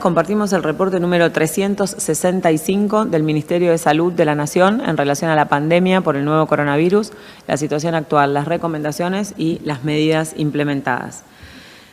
compartimos el reporte número 365 del Ministerio de Salud de la Nación en relación a la pandemia por el nuevo coronavirus, la situación actual, las recomendaciones y las medidas implementadas.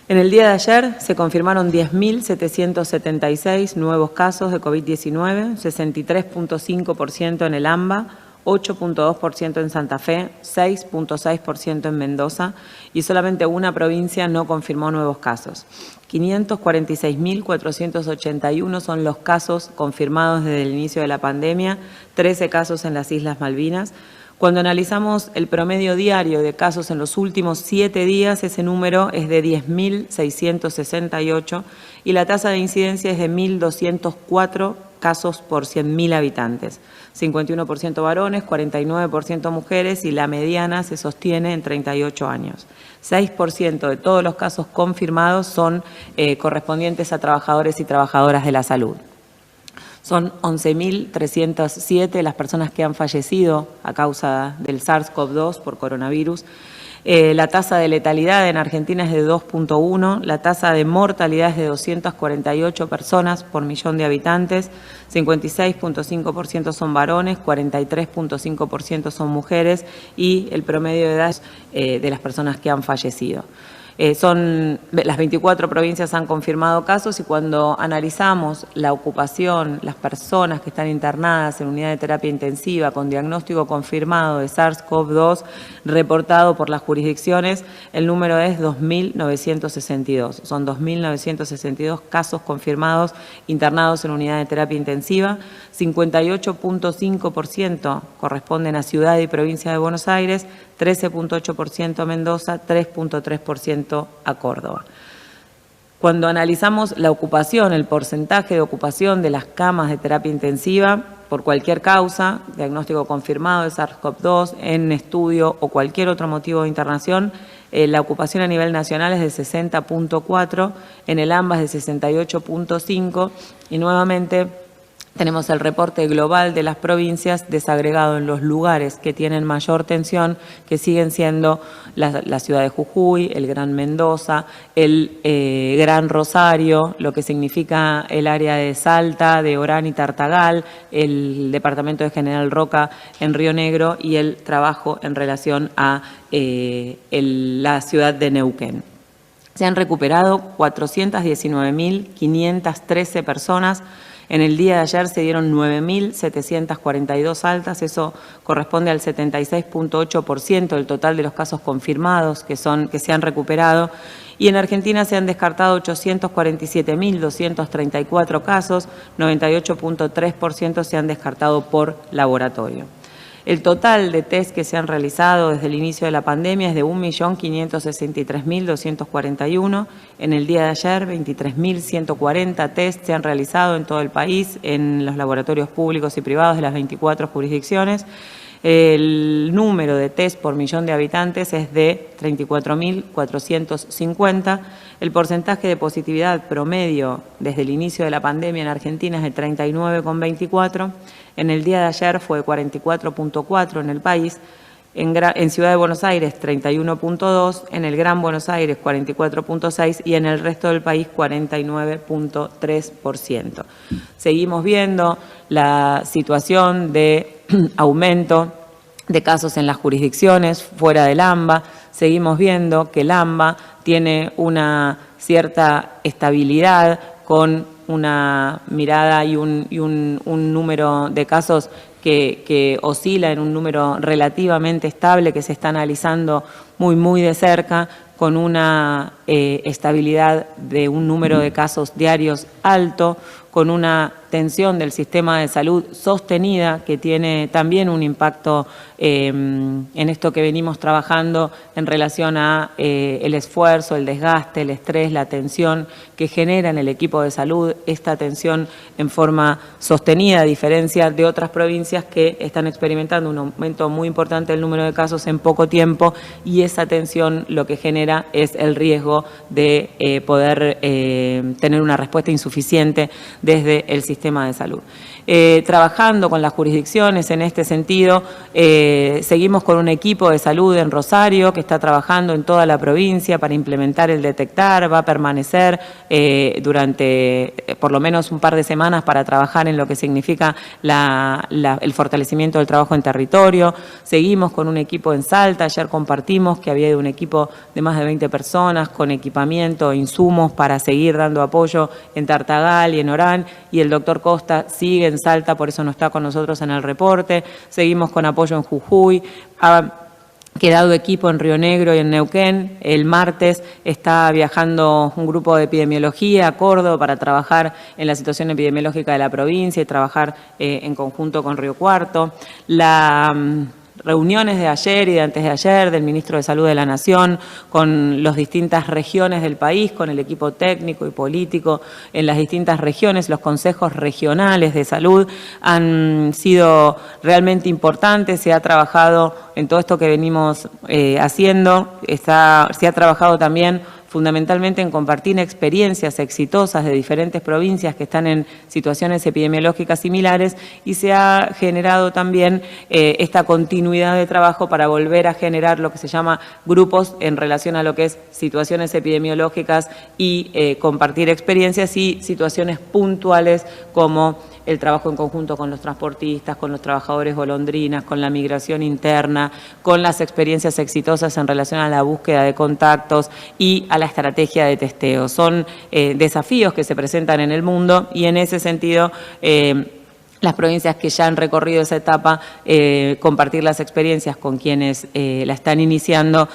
En el día de ayer se confirmaron 10.776 nuevos casos de COVID-19, 63.5% en el AMBA, 8.2% en Santa Fe, 6.6% en Mendoza y solamente una provincia no confirmó nuevos casos. 546.481 son los casos confirmados desde el inicio de la pandemia, 13 casos en las Islas Malvinas. Cuando analizamos el promedio diario de casos en los últimos 7 días, ese número es de 10.668 y la tasa de incidencia es de 1.204 casos por 100.000 habitantes. 51% varones, 49% mujeres y la mediana se sostiene en 38 años. 6% de todos los casos confirmados son correspondientes a trabajadores y trabajadoras de la salud. Son 11.307 las personas que han fallecido a causa del SARS-CoV-2 por coronavirus. La tasa de letalidad en Argentina es de 2.1, la tasa de mortalidad es de 248 personas por millón de habitantes, 56.5% son varones, 43.5% son mujeres y el promedio de edad de las personas que han fallecido. Las 24 provincias han confirmado casos y cuando analizamos la ocupación, las personas que están internadas en unidad de terapia intensiva con diagnóstico confirmado de SARS-CoV-2 reportado por las jurisdicciones, el número es 2.962. Son 2.962 casos confirmados internados en unidad de terapia intensiva, 58.5% corresponden a Ciudad y Provincia de Buenos Aires, 13.8% a Mendoza, 3.3% a Córdoba. Cuando analizamos la ocupación, el porcentaje de ocupación de las camas de terapia intensiva por cualquier causa, diagnóstico confirmado de SARS-CoV-2, en estudio o cualquier otro motivo de internación, la ocupación a nivel nacional es de 60.4, en el AMBA es de 68.5 y nuevamente tenemos el reporte global de las provincias desagregado en los lugares que tienen mayor tensión, que siguen siendo la ciudad de Jujuy, el Gran Mendoza, el Gran Rosario, lo que significa el área de Salta, de Orán y Tartagal, el departamento de General Roca en Río Negro y el trabajo en relación a la ciudad de Neuquén. Se han recuperado 419.513 personas. En el día de ayer se dieron 9.742 altas, eso corresponde al 76.8% del total de los casos confirmados que se han recuperado. Y en Argentina se han descartado 847.234 casos, 98.3% se han descartado por laboratorio. El total de test que se han realizado desde el inicio de la pandemia es de 1.563.241. En el día de ayer, 23.140 test se han realizado en todo el país, en los laboratorios públicos y privados de las 24 jurisdicciones. El número de test por millón de habitantes es de 34.450. El porcentaje de positividad promedio desde el inicio de la pandemia en Argentina es de 39,24. En el día de ayer fue 44,4 en el país. En Ciudad de Buenos Aires 31,2, en el Gran Buenos Aires 44,6 y en el resto del país 49,3%. Seguimos viendo la situación de aumento de casos en las jurisdicciones fuera del AMBA. Seguimos viendo que el AMBA tiene una cierta estabilidad con una mirada y un número de casos que oscila en un número relativamente estable, que se está analizando muy de cerca, con una estabilidad de un número de casos diarios alto, con una tensión del sistema de salud sostenida, que tiene también un impacto en esto que venimos trabajando en relación a el esfuerzo, el desgaste, el estrés, la tensión que genera en el equipo de salud, esta tensión en forma sostenida, a diferencia de otras provincias que están experimentando un aumento muy importante del número de casos en poco tiempo, y esa tensión lo que genera es el riesgo de poder tener una respuesta insuficiente desde el sistema sistema de salud. Trabajando con las jurisdicciones en este sentido, seguimos con un equipo de salud en Rosario que está trabajando en toda la provincia para implementar el detectar, va a permanecer durante por lo menos un par de semanas para trabajar en lo que significa el fortalecimiento del trabajo en territorio. Seguimos con un equipo en Salta, ayer compartimos que había un equipo de más de 20 personas con equipamiento e insumos para seguir dando apoyo en Tartagal y en Orán, y el doctor Costa sigue en Salta, por eso no está con nosotros en el reporte. Seguimos con apoyo en Jujuy. Quedado equipo en Río Negro y en Neuquén. El martes está viajando un grupo de epidemiología a Córdoba para trabajar en la situación epidemiológica de la provincia y trabajar en conjunto con Río Cuarto. Reuniones de ayer y de antes de ayer del Ministro de Salud de la Nación con las distintas regiones del país, con el equipo técnico y político en las distintas regiones, los consejos regionales de salud han sido realmente importantes. Se ha trabajado en todo esto que venimos haciendo, se ha trabajado también fundamentalmente en compartir experiencias exitosas de diferentes provincias que están en situaciones epidemiológicas similares, y se ha generado también esta continuidad de trabajo para volver a generar lo que se llama grupos en relación a lo que es situaciones epidemiológicas y compartir experiencias y situaciones puntuales como el trabajo en conjunto con los transportistas, con los trabajadores golondrinas, con la migración interna, con las experiencias exitosas en relación a la búsqueda de contactos y a la estrategia de testeo. Son desafíos que se presentan en el mundo, y en ese sentido las provincias que ya han recorrido esa etapa, compartir las experiencias con quienes la están iniciando,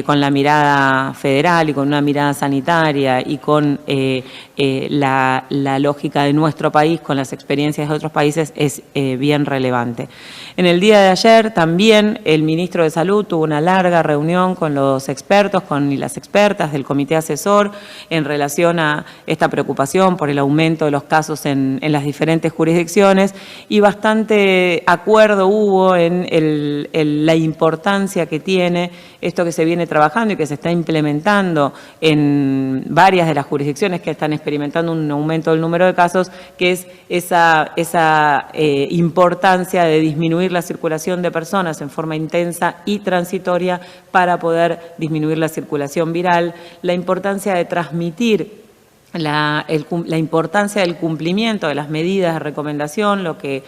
con la mirada federal y con una mirada sanitaria y con la lógica de nuestro país, con las experiencias de otros países, es bien relevante. En el día de ayer también el Ministro de Salud tuvo una larga reunión con los expertos y las expertas del Comité Asesor en relación a esta preocupación por el aumento de los casos en las diferentes jurisdicciones, y bastante acuerdo hubo en la importancia que tiene esto que se viene trabajando y que se está implementando en varias de las jurisdicciones que están experimentando un aumento del número de casos, que es esa importancia de disminuir la circulación de personas en forma intensa y transitoria para poder disminuir la circulación viral, la importancia de transmitir la importancia del cumplimiento de las medidas de recomendación. Lo que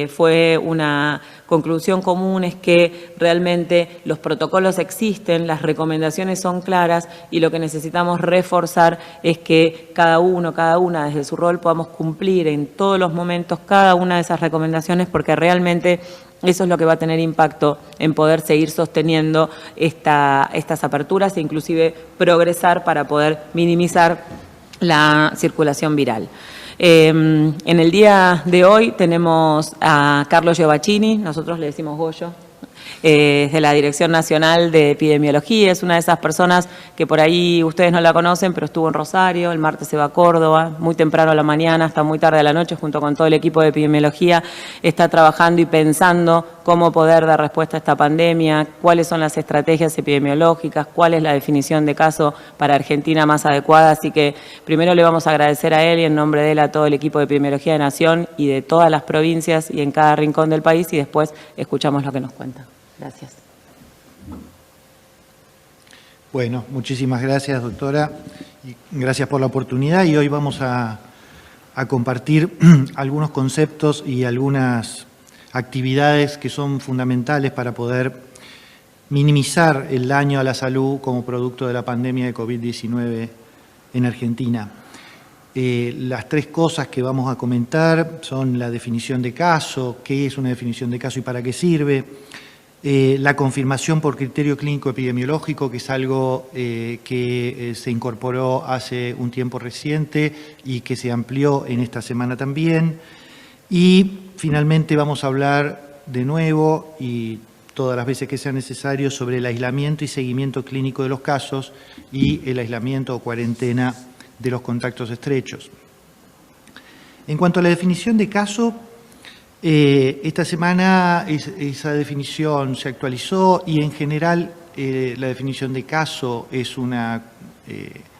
fue una conclusión común es que realmente los protocolos existen, las recomendaciones son claras, y lo que necesitamos reforzar es que cada una desde su rol podamos cumplir en todos los momentos cada una de esas recomendaciones, porque realmente eso es lo que va a tener impacto en poder seguir sosteniendo estas aperturas e inclusive progresar para poder minimizar la circulación viral. En el día de hoy tenemos a Carlos Giovacchini, nosotros le decimos Goyo, de la Dirección Nacional de Epidemiología. Es una de esas personas que por ahí ustedes no la conocen, pero estuvo en Rosario, el martes se va a Córdoba, muy temprano a la mañana hasta muy tarde a la noche, junto con todo el equipo de epidemiología, está trabajando y pensando cómo poder dar respuesta a esta pandemia, cuáles son las estrategias epidemiológicas, cuál es la definición de caso para Argentina más adecuada. Así que primero le vamos a agradecer a él y en nombre de él a todo el equipo de Epidemiología de Nación y de todas las provincias y en cada rincón del país, y después escuchamos lo que nos cuenta. Gracias. Bueno, muchísimas gracias, doctora, y gracias por la oportunidad. Y hoy vamos a compartir algunos conceptos y algunas actividades que son fundamentales para poder minimizar el daño a la salud como producto de la pandemia de COVID-19 en Argentina. Las tres cosas que vamos a comentar son la definición de caso, qué es una definición de caso y para qué sirve, la confirmación por criterio clínico epidemiológico, que es algo que se incorporó hace un tiempo reciente y que se amplió en esta semana también. Y finalmente vamos a hablar de nuevo y todas las veces que sea necesario sobre el aislamiento y seguimiento clínico de los casos y el aislamiento o cuarentena de los contactos estrechos. En cuanto a la definición de caso, esta semana esa definición se actualizó y en general la definición de caso es una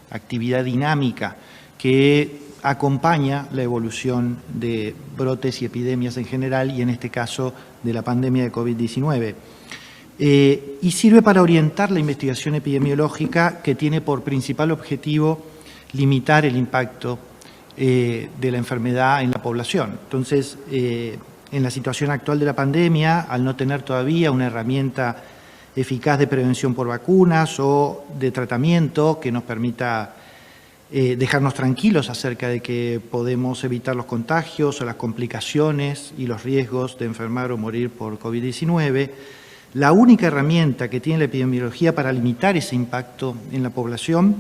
actividad dinámica que acompaña la evolución de brotes y epidemias en general y en este caso de la pandemia de COVID-19. Y sirve para orientar la investigación epidemiológica que tiene por principal objetivo limitar el impacto de la enfermedad en la población. Entonces, en la situación actual de la pandemia, al no tener todavía una herramienta eficaz de prevención por vacunas o de tratamiento que nos permita dejarnos tranquilos acerca de que podemos evitar los contagios o las complicaciones y los riesgos de enfermar o morir por COVID-19, la única herramienta que tiene la epidemiología para limitar ese impacto en la población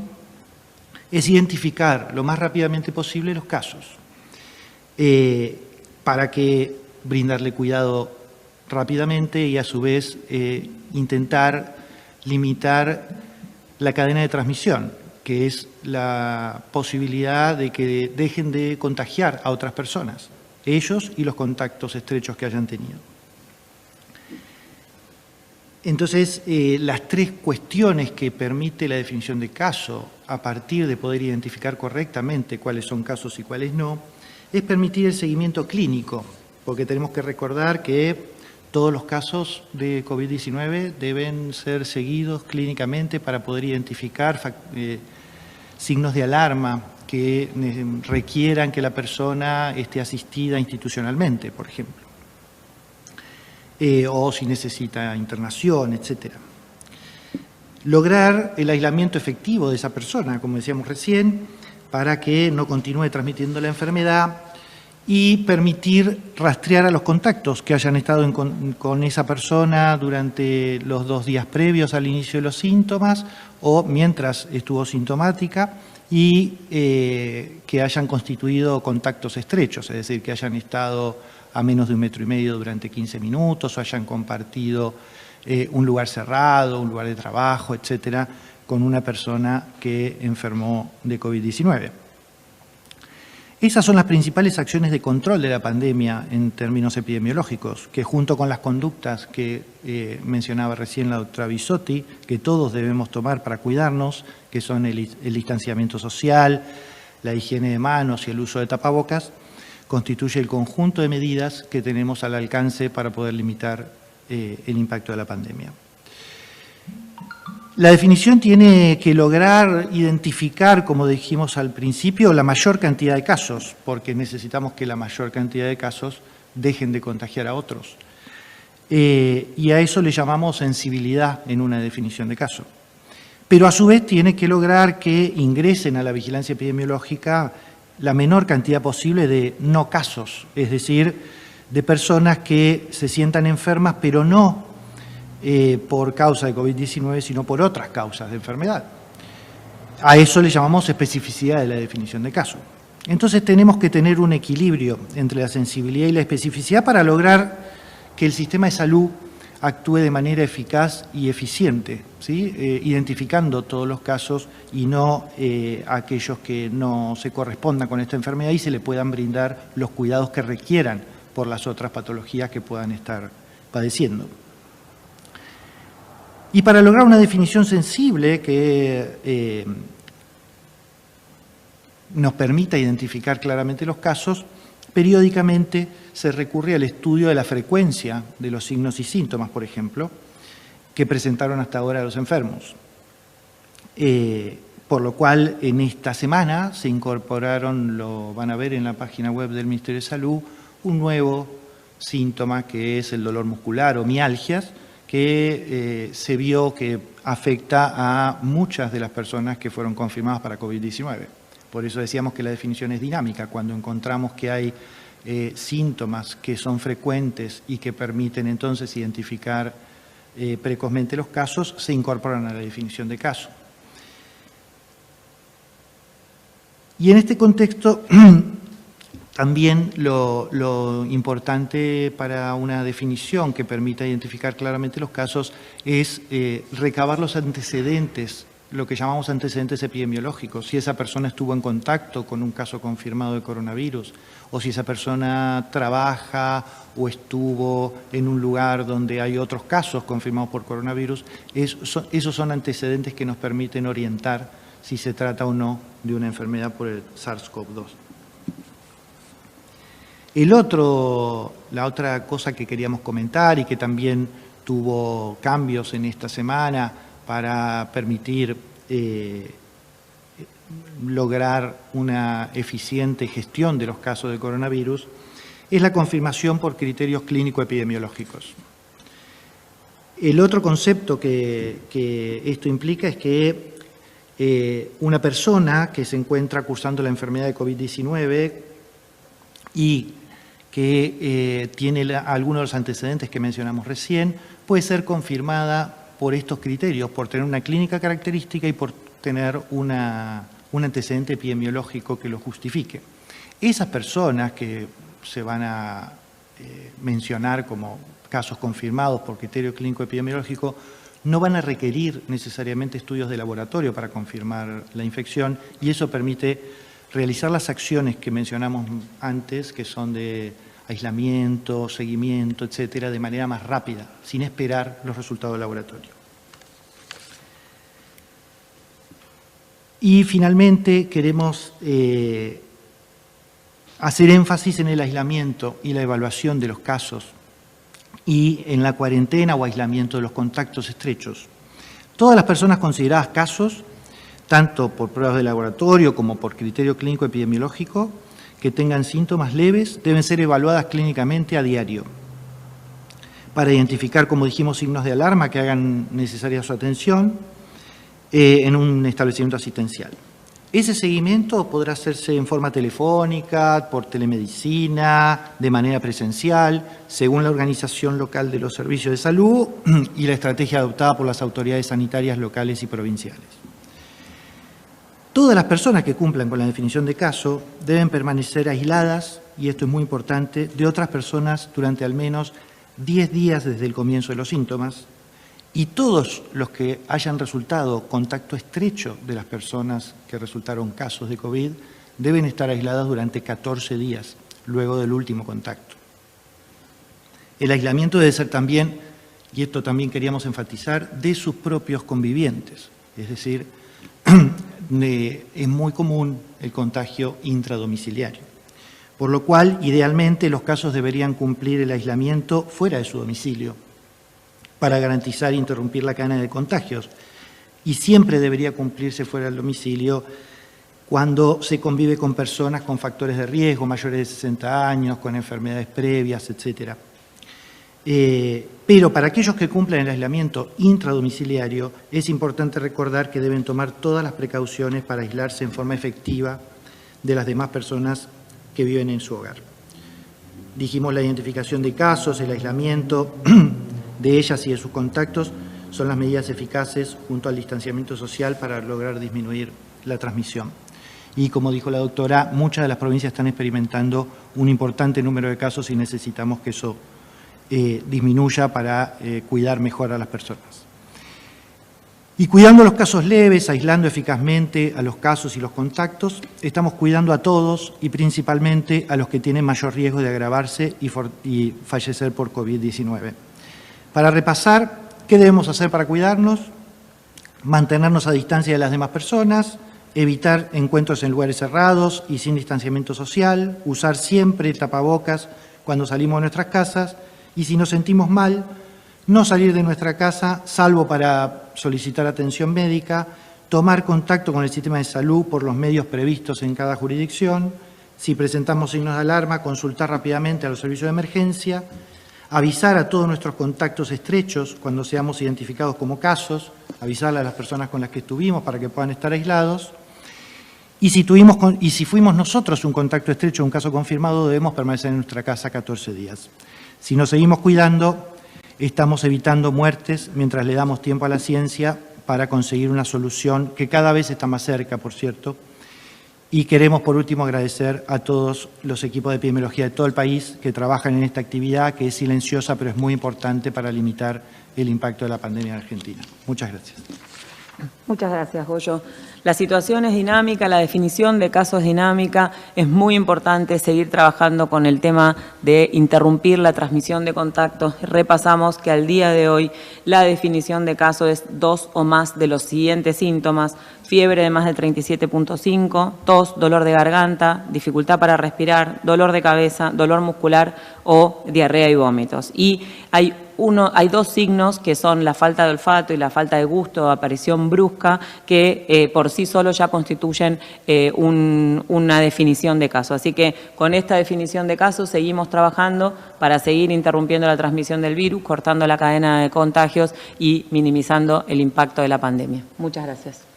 es identificar lo más rápidamente posible los casos, para que brindarle cuidado rápidamente y a su vez intentar limitar la cadena de transmisión, que es la posibilidad de que dejen de contagiar a otras personas, ellos y los contactos estrechos que hayan tenido. Entonces, las tres cuestiones que permite la definición de caso, a partir de poder identificar correctamente cuáles son casos y cuáles no, es permitir el seguimiento clínico, porque tenemos que recordar que todos los casos de COVID-19 deben ser seguidos clínicamente para poder identificar signos de alarma que requieran que la persona esté asistida institucionalmente, por ejemplo. O si necesita internación, etc. Lograr el aislamiento efectivo de esa persona, como decíamos recién, para que no continúe transmitiendo la enfermedad y permitir rastrear a los contactos que hayan estado con esa persona durante los 2 días previos al inicio de los síntomas o mientras estuvo sintomática y que hayan constituido contactos estrechos, es decir, que hayan estado a menos de 1,5 metros durante 15 minutos o hayan compartido un lugar cerrado, un lugar de trabajo, etcétera, con una persona que enfermó de COVID-19. Esas son las principales acciones de control de la pandemia en términos epidemiológicos, que junto con las conductas que mencionaba recién la doctora Bisotti, que todos debemos tomar para cuidarnos, que son el distanciamiento social, la higiene de manos y el uso de tapabocas, constituye el conjunto de medidas que tenemos al alcance para poder limitar el impacto de la pandemia. La definición tiene que lograr identificar, como dijimos al principio, la mayor cantidad de casos, porque necesitamos que la mayor cantidad de casos dejen de contagiar a otros. Y a eso le llamamos sensibilidad en una definición de caso. Pero a su vez tiene que lograr que ingresen a la vigilancia epidemiológica la menor cantidad posible de no casos, es decir, de personas que se sientan enfermas, pero no por causa de COVID-19, sino por otras causas de enfermedad. A eso le llamamos especificidad de la definición de caso. Entonces tenemos que tener un equilibrio entre la sensibilidad y la especificidad para lograr que el sistema de salud actúe de manera eficaz y eficiente, ¿sí? Identificando todos los casos y no aquellos que no se correspondan con esta enfermedad y se le puedan brindar los cuidados que requieran por las otras patologías que puedan estar padeciendo. Y para lograr una definición sensible que nos permita identificar claramente los casos, periódicamente se recurre al estudio de la frecuencia de los signos y síntomas, por ejemplo, que presentaron hasta ahora los enfermos. Por lo cual, en esta semana se incorporaron, lo van a ver en la página web del Ministerio de Salud, un nuevo síntoma que es el dolor muscular o mialgias, que se vio que afecta a muchas de las personas que fueron confirmadas para COVID-19. Por eso decíamos que la definición es dinámica. Cuando encontramos que hay síntomas que son frecuentes y que permiten entonces identificar precozmente los casos, se incorporan a la definición de caso. Y en este contexto, también lo importante para una definición que permita identificar claramente los casos es recabar los antecedentes, lo que llamamos antecedentes epidemiológicos, si esa persona estuvo en contacto con un caso confirmado de coronavirus, o si esa persona trabaja o estuvo en un lugar donde hay otros casos confirmados por coronavirus. Esos son antecedentes que nos permiten orientar si se trata o no de una enfermedad por el SARS-CoV-2. La otra cosa que queríamos comentar y que también tuvo cambios en esta semana para permitir lograr una eficiente gestión de los casos de coronavirus es la confirmación por criterios clínico-epidemiológicos. El otro concepto que esto implica es que una persona que se encuentra cursando la enfermedad de COVID-19 y que tiene algunos de los antecedentes que mencionamos recién, puede ser confirmada por estos criterios, por tener una clínica característica y por tener un antecedente epidemiológico que lo justifique. Esas personas que se van a mencionar como casos confirmados por criterio clínico epidemiológico no van a requerir necesariamente estudios de laboratorio para confirmar la infección y eso permite realizar las acciones que mencionamos antes, que son de aislamiento, seguimiento, etcétera, de manera más rápida, sin esperar los resultados del laboratorio. Y finalmente queremos hacer énfasis en el aislamiento y la evaluación de los casos y en la cuarentena o aislamiento de los contactos estrechos. Todas las personas consideradas casos, tanto por pruebas de laboratorio como por criterio clínico epidemiológico, que tengan síntomas leves, deben ser evaluadas clínicamente a diario para identificar, como dijimos, signos de alarma que hagan necesaria su atención en un establecimiento asistencial. Ese seguimiento podrá hacerse en forma telefónica, por telemedicina, de manera presencial, según la organización local de los servicios de salud y la estrategia adoptada por las autoridades sanitarias locales y provinciales. Todas las personas que cumplan con la definición de caso deben permanecer aisladas, y esto es muy importante, de otras personas durante al menos 10 días desde el comienzo de los síntomas, y todos los que hayan resultado contacto estrecho de las personas que resultaron casos de COVID deben estar aisladas durante 14 días luego del último contacto. El aislamiento debe ser también, y esto también queríamos enfatizar, de sus propios convivientes. Es decir, es muy común el contagio intradomiciliario. Por lo cual, idealmente, los casos deberían cumplir el aislamiento fuera de su domicilio, para garantizar e interrumpir la cadena de contagios. Y siempre debería cumplirse fuera del domicilio cuando se convive con personas con factores de riesgo, mayores de 60 años, con enfermedades previas, etc. Pero para aquellos que cumplen el aislamiento intradomiciliario, es importante recordar que deben tomar todas las precauciones para aislarse en forma efectiva de las demás personas que viven en su hogar. Dijimos la identificación de casos, el aislamiento de ellas y de sus contactos son las medidas eficaces junto al distanciamiento social para lograr disminuir la transmisión. Y como dijo la doctora, muchas de las provincias están experimentando un importante número de casos y necesitamos que eso disminuya para cuidar mejor a las personas. Y cuidando los casos leves, aislando eficazmente a los casos y los contactos, estamos cuidando a todos y principalmente a los que tienen mayor riesgo de agravarse y fallecer por COVID-19. Para repasar, ¿qué debemos hacer para cuidarnos? Mantenernos a distancia de las demás personas, evitar encuentros en lugares cerrados y sin distanciamiento social, usar siempre tapabocas cuando salimos de nuestras casas y si nos sentimos mal, no salir de nuestra casa salvo para solicitar atención médica, tomar contacto con el sistema de salud por los medios previstos en cada jurisdicción, si presentamos signos de alarma, consultar rápidamente a los servicios de emergencia, avisar a todos nuestros contactos estrechos cuando seamos identificados como casos, avisarle a las personas con las que estuvimos para que puedan estar aislados. Y si fuimos nosotros un contacto estrecho, un caso confirmado, debemos permanecer en nuestra casa 14 días. Si nos seguimos cuidando, estamos evitando muertes mientras le damos tiempo a la ciencia para conseguir una solución que cada vez está más cerca, por cierto. Y queremos, por último, agradecer a todos los equipos de epidemiología de todo el país que trabajan en esta actividad, que es silenciosa, pero es muy importante para limitar el impacto de la pandemia en Argentina. Muchas gracias. Muchas gracias, Goyo. La situación es dinámica, la definición de casos es dinámica. Es muy importante seguir trabajando con el tema de interrumpir la transmisión de contactos. Repasamos que al día de hoy la definición de caso es 2 o más de los siguientes síntomas: fiebre de más de 37.5, tos, dolor de garganta, dificultad para respirar, dolor de cabeza, dolor muscular o diarrea y vómitos. Y hay 2 signos que son la falta de olfato y la falta de gusto, aparición brusca, que por sí solos ya constituyen una definición de caso. Así que con esta definición de caso seguimos trabajando para seguir interrumpiendo la transmisión del virus, cortando la cadena de contagios y minimizando el impacto de la pandemia. Muchas gracias.